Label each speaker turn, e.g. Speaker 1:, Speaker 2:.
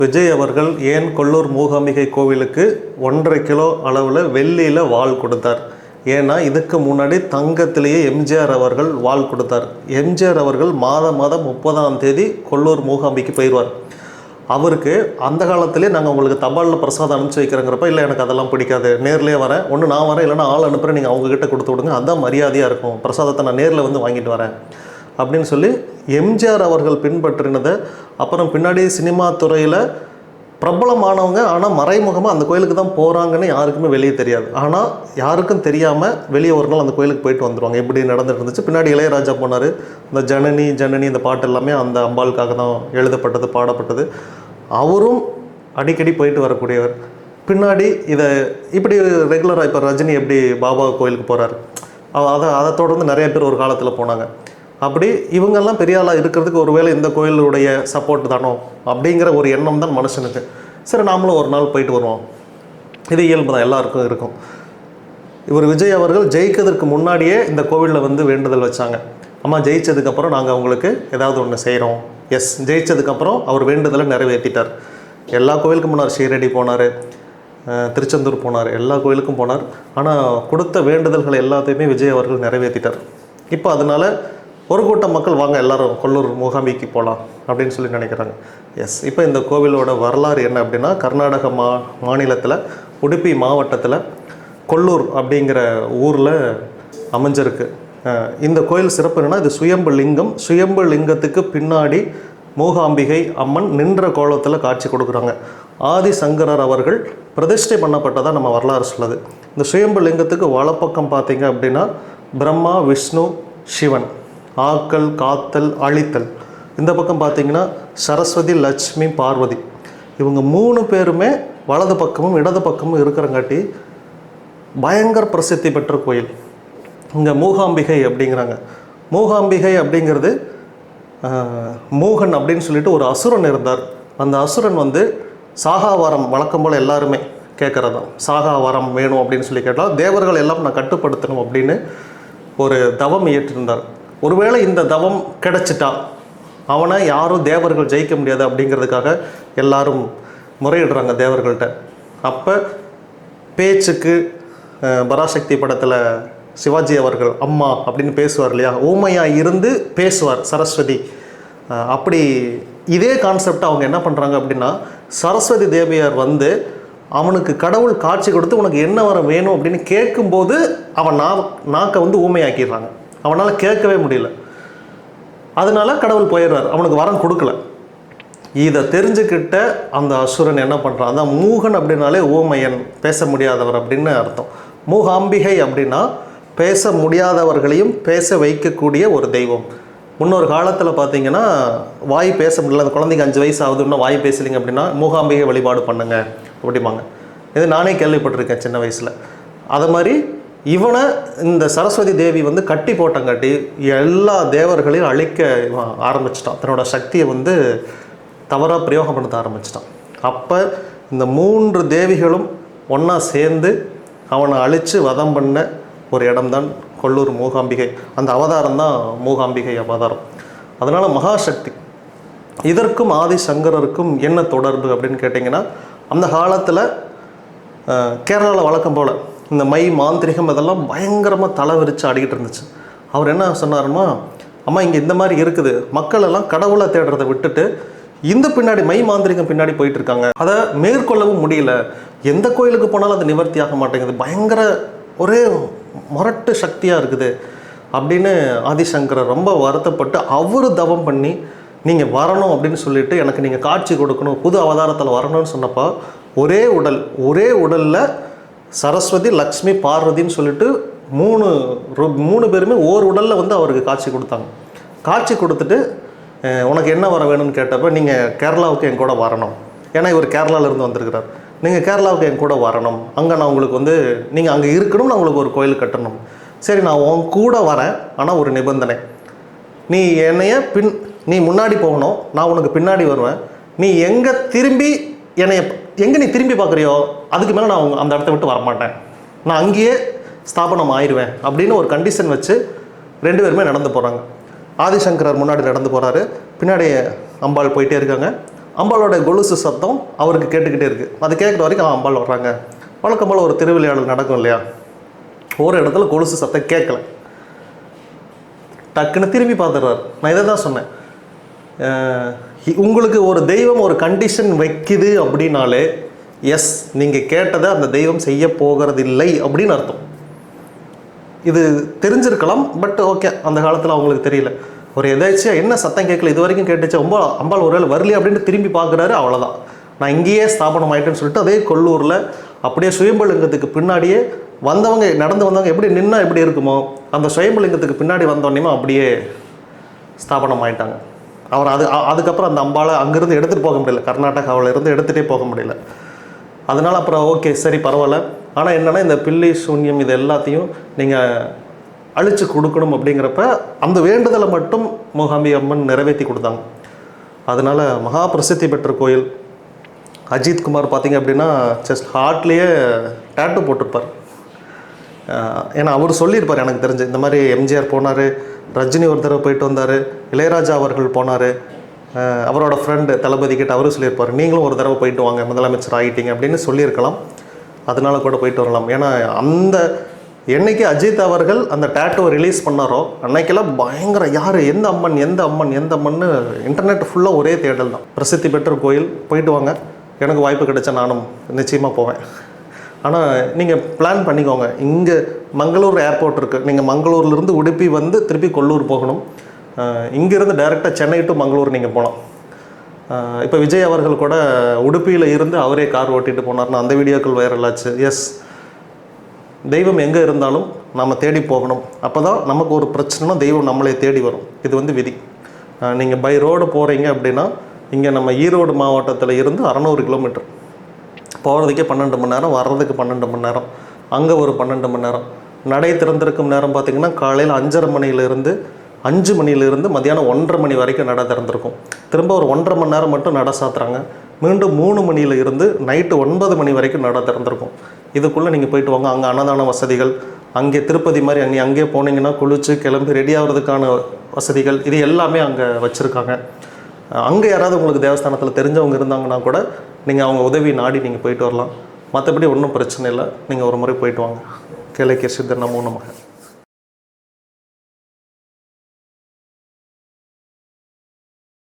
Speaker 1: விஜய் அவர்கள் ஏன் கொல்லூர் மூகாம்பிகை கோவிலுக்கு 1.5 கிலோ அளவில் வெள்ளியில் வாள் கொடுத்தார்? ஏன்னா இதுக்கு முன்னாடி தங்கத்திலேயே எம்ஜிஆர் அவர்கள் வாள் கொடுத்தார். எம்ஜிஆர் அவர்கள் மாதம் 30ஆம் தேதி கொல்லூர் மூகாம்பிக்கு போயிடுவார். அவருக்கு அந்த காலத்திலே நாங்கள் உங்களுக்கு தபாலில் பிரசாதம் அனுப்பிச்சி வைக்கிறோங்கிறப்ப, இல்லை எனக்கு அதெல்லாம் பிடிக்காது, நேர்லேயே வரேன், ஒன்று நான் வரேன் இல்லைனா ஆள் அனுப்புகிறேன், நீங்கள் அவங்கக்கிட்ட கொடுத்து விடுங்க, அதுதான் மரியாதையாக இருக்கும், பிரசாதத்தை நான் நேரில் வந்து வாங்கிட்டு வரேன் அப்படின்னு சொல்லி எம்ஜிஆர் அவர்கள் பின்பற்றினதை அப்புறம் பின்னாடி சினிமா துறையில் பிரபலமானவங்க ஆனால் மறைமுகமாக அந்த கோயிலுக்கு தான் போகிறாங்கன்னு யாருக்குமே வெளியே தெரியாது. ஆனால் யாருக்கும் தெரியாமல் வெளியே ஒரு நாள் அந்த கோயிலுக்கு போயிட்டு வந்துடுவாங்க. எப்படி நடந்துட்டு இருந்துச்சு. பின்னாடி இளையராஜா போனார். இந்த ஜனனி ஜனனி இந்த பாட்டு எல்லாமே அந்த அம்பாளுக்காக தான் எழுதப்பட்டது, பாடப்பட்டது. அவரும் அடிக்கடி போயிட்டு வரக்கூடியவர். பின்னாடி இதை இப்படி ரெகுலராக இப்போ ரஜினி எப்படி பாபா கோயிலுக்கு போகிறாரு, அதை தொடர்ந்து நிறைய பேர் ஒரு காலத்தில் போனாங்க. அப்படி இவங்கெல்லாம் பெரிய ஆளாக இருக்கிறதுக்கு ஒருவேளை இந்த கோயிலுடைய சப்போர்ட் தானோ அப்படிங்கிற ஒரு எண்ணம் தான் மனுஷனுக்கு. சரி, நாமளும் ஒரு நாள் போயிட்டு வருவோம், இது இயல்பு தான், எல்லாருக்கும் இருக்கும். இவர் விஜய் அவர்கள் ஜெயிக்கிறதுக்கு முன்னாடியே இந்த கோவிலில் வந்து வேண்டுதல் வச்சாங்க. அம்மா ஜெயிச்சதுக்கப்புறம் நாங்கள் உங்களுக்கு ஏதாவது ஒன்று செய்கிறோம். எஸ், ஜெயிச்சதுக்கப்புறம் அவர் வேண்டுதலை நிறைவேற்றிட்டார். எல்லா கோவிலுக்கும் போனார். ஷீரடி போனார், திருச்செந்தூர் போனார், எல்லா கோயிலுக்கும் போனார். ஆனால் கொடுத்த வேண்டுதல்கள் எல்லாத்தையுமே விஜய் அவர்கள் நிறைவேற்றிட்டார். இப்போ அதனால் ஒரு கூட்டம் மக்கள் வாங்க எல்லோரும் கொல்லூர் மூகாம்பிக்கு போகலாம் அப்படின்னு சொல்லி நினைக்கிறாங்க. எஸ், இப்போ இந்த கோவிலோட வரலாறு என்ன அப்படின்னா, கர்நாடக மாநிலத்தில் உடுப்பி மாவட்டத்தில் கொல்லூர் அப்படிங்கிற ஊரில் அமைஞ்சிருக்கு. இந்த கோயில் சிறப்பு என்னென்னா, இது சுயம்பு லிங்கம். சுயம்பு லிங்கத்துக்கு பின்னாடி மூகாம்பிகை அம்மன் நின்ற கோலத்தில் காட்சி கொடுக்குறாங்க. ஆதிசங்கரர் அவர்கள் பிரதிஷ்டை பண்ணப்பட்டதாக நம்ம வரலாறு சொல்லுது. இந்த சுயம்பு லிங்கத்துக்கு வலப்பக்கம் பார்த்தீங்க அப்படின்னா பிரம்மா, விஷ்ணு, சிவன், ஆக்கல், காத்தல், அழித்தல். இந்த பக்கம் பார்த்தீங்கன்னா சரஸ்வதி, லட்சுமி, பார்வதி. இவங்க 3 பேருமே வலது பக்கமும் இடது பக்கமும் இருக்கிறங்காட்டி பயங்கர பிரசித்தி பெற்ற கோயில். இங்கே மூகாம்பிகை அப்படிங்கிறாங்க. மூகாம்பிகை அப்படிங்கிறது மூகன் அப்படின்னு சொல்லிட்டு ஒரு அசுரன் இருந்தார். அந்த அசுரன் வந்து சாகாவரம் வழக்கம் போல் எல்லாருமே கேட்குறதான், சாகாவரம் வேணும் அப்படின்னு சொல்லி கேட்டால் தேவர்கள் எல்லாம் நான் கட்டுப்படுத்தணும் அப்படின்னு ஒரு தவம் இயற்றிருந்தார். ஒருவேளை இந்த தவம் கிடைச்சிட்டா அவனை யாரும் தேவர்கள் ஜெயிக்க முடியாது அப்படிங்கிறதுக்காக எல்லாரும் முறையிடுறாங்க தேவர்கள்ட்ட. அப்போ பேச்சுக்கு பராசக்தி படத்தில் சிவாஜி அவர்கள் அம்மா அப்படின்னு பேசுவார் இல்லையா, ஊமையாக இருந்து பேசுவார் சரஸ்வதி. அப்படி இதே கான்செப்ட் அவங்க என்ன பண்ணுறாங்க அப்படின்னா, சரஸ்வதி தேவியார் வந்து அவனுக்கு கடவுள் காட்சி கொடுத்து உனக்கு என்ன வர வேணும் அப்படின்னு கேட்கும்போது அவன் நாக்கை வந்து ஊமையாக்கிடுறாங்க. அவனால் கேட்கவே முடியல. அதனால கடவுள் போயிடுறார், அவனுக்கு வரம் கொடுக்கல. இதை தெரிஞ்சுக்கிட்ட அந்த அசுரன் என்ன பண்ணுறான், அதான் மூகன் அப்படின்னாலே ஊமையன், பேச முடியாதவர் அப்படின்னு அர்த்தம். மூகாம்பிகை அப்படின்னா பேச முடியாதவர்களையும் பேச வைக்கக்கூடிய ஒரு தெய்வம். முன்னொரு காலத்தில் பார்த்தீங்கன்னா வாய் பேச முடியல, அந்த குழந்தைக்கு 5 வயசு ஆகுதுன்னா வாய் பேசலிங்க அப்படின்னா மூகாம்பிகை வழிபாடு பண்ணுங்க அப்படிம்பாங்க. இது நானே கேள்விப்பட்டிருக்கேன் சின்ன வயசில். அது மாதிரி இவனை இந்த சரஸ்வதி தேவி வந்து கட்டி போட்டங்காட்டி எல்லா தேவர்களையும் அழிக்க ஆரம்பிச்சிட்டான். தன்னோட சக்தியை வந்து தவறாக பிரயோகம் பண்ண ஆரம்பிச்சிட்டான். அப்போ இந்த 3 தேவிகளும் ஒன்றா சேர்ந்து அவனை அழித்து வதம் பண்ண ஒரு இடம்தான் கொல்லூர் மூகாம்பிகை. அந்த அவதாரம் தான் மூகாம்பிகை அவதாரம். அதனால் மகாசக்தி. இதற்கும் ஆதிசங்கரருக்கும் என்ன தொடர்பு அப்படின்னு கேட்டிங்கன்னா, அந்த காலத்தில் கேரளாவில் வழக்கம் போல் இந்த மை மாந்திரிகம் இதெல்லாம் பயங்கரமாக தலை விரித்து ஆடிக்கிட்டு இருந்துச்சு. அவர் என்ன சொன்னாருன்னா, அம்மா இங்கே இந்த மாதிரி இருக்குது, மக்கள் எல்லாம் கடவுளை தேடுறதை விட்டுட்டு இந்த பின்னாடி மை மாந்திரிகம் பின்னாடி போயிட்டு இருக்காங்க, அதை மேற்கொள்ளவும் முடியல, எந்த கோயிலுக்கு போனாலும் அது நிவர்த்தி ஆக மாட்டேங்குது, பயங்கர ஒரே முரட்டு சக்தியாக இருக்குது அப்படின்னு ஆதிசங்கரர் ரொம்ப வருத்தப்பட்டு அவர் தவம் பண்ணி நீங்கள் வரணும் அப்படின்னு சொல்லிட்டு எனக்கு நீங்கள் காட்சி கொடுக்கணும், புது அவதாரத்தில் வரணும்னு சொன்னப்போ ஒரே உடலில் சரஸ்வதி, லக்ஷ்மி, பார்வதின்னு சொல்லிட்டு 3 பேருமே ஓர் உடலில் வந்து அவருக்கு காட்சி கொடுத்தாங்க. காட்சி கொடுத்துட்டு உனக்கு என்ன வர வேணும்னு கேட்டப்போ, நீங்கள் கேரளாவுக்கு என் கூட வரணும், ஏன்னா இவர் கேரளாவிலேருந்து வந்திருக்கிறார், நீங்கள் கேரளாவுக்கு என் கூட வரணும், அங்கே நான் உங்களுக்கு வந்து நீங்கள் அங்கே இருக்கணும், நான் உங்களுக்கு ஒரு கோயில் கட்டணும். சரி, நான் உன் கூட வரேன், ஆனால் ஒரு நிபந்தனை, நீ நீ முன்னாடி போகணும், நான் உனக்கு பின்னாடி வருவேன், நீ எங்கே நீ திரும்பி பார்க்குறியோ அதுக்கு மேலே நான் அந்த இடத்த விட்டு வரமாட்டேன், நான் அங்கேயே ஸ்தாபனம் ஆயிடுவேன் அப்படின்னு ஒரு கண்டிஷன் வச்சு 2 பேருமே நடந்து போகிறாங்க. ஆதிசங்கரர் முன்னாடி நடந்து போகிறாரு, பின்னாடி அம்பாள் போயிட்டே இருக்காங்க. அம்பாளோட கொலுசு சத்தம் அவருக்கு கேட்டுக்கிட்டே இருக்குது. அது கேட்குற வரைக்கும் அம்பாள் வர்றாங்க. வழக்கம் போல் ஒரு திருவிளையாடல் நடக்கும் இல்லையா, ஒரு இடத்துல கொலுசு சத்தம் கேட்கல, டக்குன்னு திரும்பி பார்த்துடுறாரு. நான் இதை தான் சொன்னேன், உங்களுக்கு ஒரு தெய்வம் ஒரு கண்டிஷன் வைக்குது அப்படின்னாலே எஸ் நீங்கள் கேட்டதை அந்த தெய்வம் செய்ய போகிறதில்லை அப்படின்னு அர்த்தம். இது தெரிஞ்சிருக்கலாம், பட் ஓகே அந்த காலத்தில் அவங்களுக்கு தெரியல. ஒரு எதாச்சும் என்ன சத்தம் கேட்கல, இது வரைக்கும் கேட்டுச்சு, அம்பாள் ஒருவேளை வரலையே அப்படின்னு திரும்பி பார்க்குறாரு. அவ்வளோதான், நான் இங்கேயே ஸ்தாபனம் ஆகிட்டேன்னு சொல்லிட்டு அதே கொல்லூரில் அப்படியே சுயம்பலிங்கத்துக்கு பின்னாடியே வந்தவங்க நடந்து வந்தவங்க எப்படி நின்னா எப்படி இருக்குமோ அந்த சுயம்பலிங்கத்துக்கு பின்னாடி வந்தோடனே அப்படியே ஸ்தாபனம் ஆகிட்டாங்க. அவர் அதுக்கப்புறம் அந்த அம்பாளை அங்கேருந்து எடுத்துகிட்டு போக முடியல, கர்நாடகாவில் இருந்து எடுத்துகிட்டே போக முடியல. அதனால் அப்புறம் ஓகே சரி பரவாயில்ல. ஆனால் என்னென்னா இந்த பில்லி சூன்யம் இது எல்லாத்தையும் நீங்கள் அழித்து கொடுக்கணும் அப்படிங்கிறப்ப அந்த வேண்டுதலை மட்டும் மூகாம்பி அம்மன் நிறைவேற்றி கொடுத்தாங்க. அதனால் மகா பிரசித்தி பெற்ற கோயில். அஜித் குமார் பார்த்திங்க அப்படின்னா ஜஸ்ட் ஹார்ட்லேயே டேட்டு போட்டிருப்பார். ஏன்னா அவர் சொல்லியிருப்பார் எனக்கு தெரிஞ்சு, இந்த மாதிரி எம்ஜிஆர் போனார், ரஜினி ஒரு தடவை போயிட்டு வந்தார், இளையராஜா அவர்கள் போனார், அவரோட ஃப்ரெண்டு தளபதி கிட்ட அவரும் சொல்லியிருப்பார் நீங்களும் ஒரு தடவை போயிட்டு வாங்க முதலமைச்சர் ஆகிட்டீங்க அப்படின்னு சொல்லியிருக்கலாம். அதனால கூட போயிட்டு வரலாம். ஏன்னா அந்த என்னைக்கு அஜித் அவர்கள் அந்த டேட்டுவை ரிலீஸ் பண்ணாரோ அன்னைக்கெல்லாம் பயங்கர யார் எந்த அம்மன்னு இன்டர்நெட் ஃபுல்லாக ஒரே தேடல் தான். பிரசித்தி பெற்ற கோயில், போயிட்டு வாங்க. எனக்கு வாய்ப்பு கிடைச்சா நானும் நிச்சயமாக போவேன். ஆனால் நீங்கள் பிளான் பண்ணிக்கோங்க. இங்கே மங்களூர் ஏர்போர்ட் இருக்குது, நீங்கள் மங்களூர்லேருந்து உடுப்பி வந்து திருப்பி கொல்லூர் போகணும். இங்கேருந்து டைரெக்டாக சென்னை டு மங்களூர் நீங்கள் போகலாம். இப்போ விஜய் அவர்கள் கூட உடுப்பியில் இருந்து அவரே கார் ஓட்டிகிட்டு போனார்னு அந்த வீடியோக்கள் வைரல் ஆச்சு. எஸ், தெய்வம் எங்கே இருந்தாலும் நம்ம தேடி போகணும். அப்போ தான் நமக்கு ஒரு பிரச்சனைனா தெய்வம் நம்மளே தேடி வரும். இது வந்து விதி. நீங்கள் பை ரோடு போகிறீங்க அப்படின்னா இங்கே நம்ம ஈரோடு மாவட்டத்தில் இருந்து 600 கிலோமீட்டர், போகிறதுக்கே 12 மணி நேரம், வர்றதுக்கு 12 மணி நேரம், அங்கே ஒரு 12 மணி நேரம். நடை திறந்திருக்கும் நேரம் பார்த்திங்கன்னா காலையில் 5:30 மணியிலிருந்து 5 மணியிலிருந்து மதியானம் 1:30 மணி வரைக்கும் நடை திறந்திருக்கும். திரும்ப ஒரு 1:30 மணி நேரம் மட்டும் நடை சாத்துறாங்க. மீண்டும் 3 மணியில் இருந்து நைட்டு 9 மணி வரைக்கும் நடை திறந்திருக்கும். இதுக்குள்ளே நீங்கள் போயிட்டு வாங்க. அங்கே அன்னதான வசதிகள், அங்கே திருப்பதி மாதிரி அங்கேயே போனீங்கன்னா குளிச்சு கிளம்பி ரெடி ஆகிறதுக்கான வசதிகள், இது எல்லாமே அங்கே வச்சுருக்காங்க. அங்கே யாராவது உங்களுக்கு தேவஸ்தானத்தில் தெரிஞ்சவங்க இருந்தாங்கன்னா கூட நீங்கள் அவங்க உதவி நாடி நீங்கள் போயிட்டு வரலாம். மற்றபடி ஒன்றும் பிரச்சனை இல்லை. நீங்கள் ஒரு முறை போயிட்டு வாங்க. கேளக்கிய சித்தர் நமோ நமக.